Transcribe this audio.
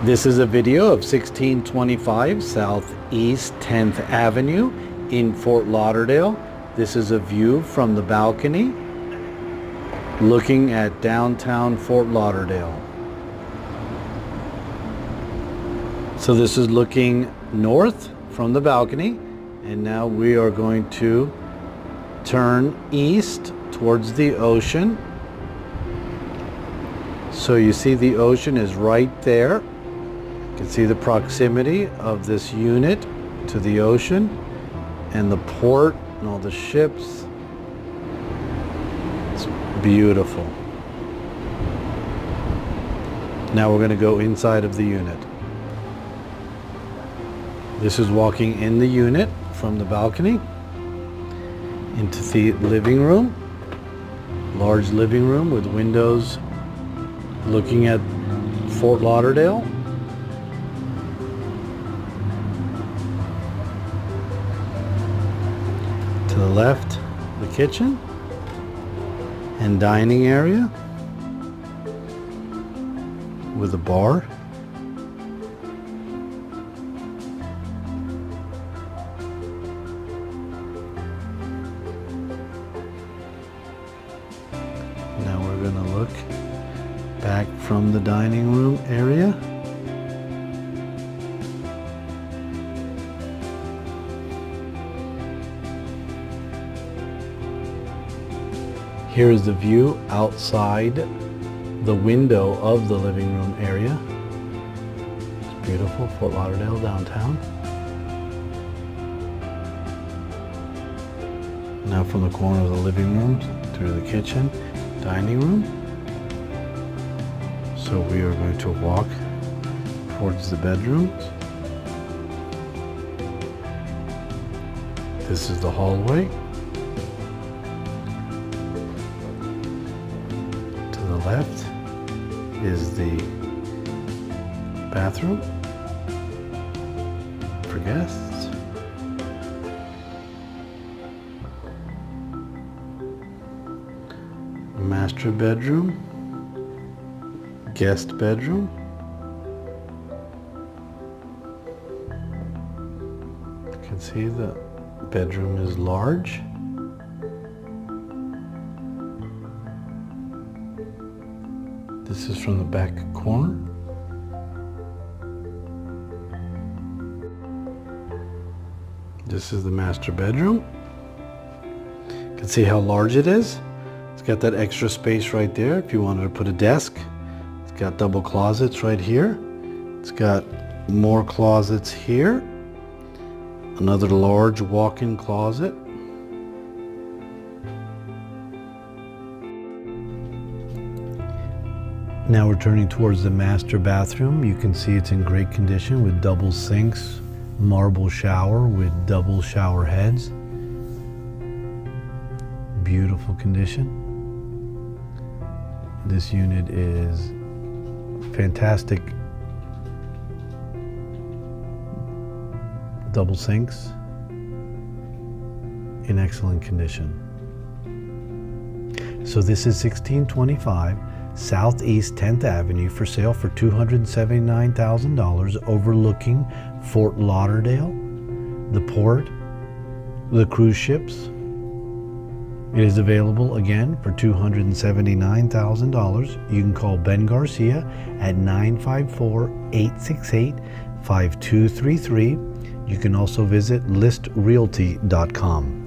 This is a video of 1625 Southeast 10th Avenue in Fort Lauderdale. This is a view from the balcony looking at downtown Fort Lauderdale. So this is looking north from the balcony, and now we are going to turn east towards the ocean. So you see the ocean is right there. You can see the proximity of this unit to the ocean and the port and all the ships. It's beautiful. Now we're going to go inside of the unit. This is walking in the unit from the balcony into the living room. Large living room with windows looking at Fort Lauderdale. To the left, the kitchen and dining area with a bar. Now we're going to look back from the dining room area. Here is the view outside the window of the living room area. It's beautiful, Fort Lauderdale downtown. Now from the corner of the living room through the kitchen, dining room. So we are going to walk towards the bedrooms. This is the hallway. To the left is the bathroom for guests. Master bedroom. Guest bedroom. You can see the bedroom is large. This is from the back corner. This is the master bedroom. You can see how large it is. It's got that extra space right there if you wanted to put a desk. It's got double closets right here. It's got more closets here. Another large walk-in closet. Now we're turning towards the master bathroom. You can see it's in great condition with double sinks, marble shower with double shower heads. Beautiful condition. This unit is fantastic. Double sinks in excellent condition. So this is 1625 Southeast 10th Avenue for sale for $279,000, overlooking Fort Lauderdale, the port, the cruise ships. It is available again for $279,000. You can call Ben Garcia at 954-868-5233. You can also visit listrealty.com.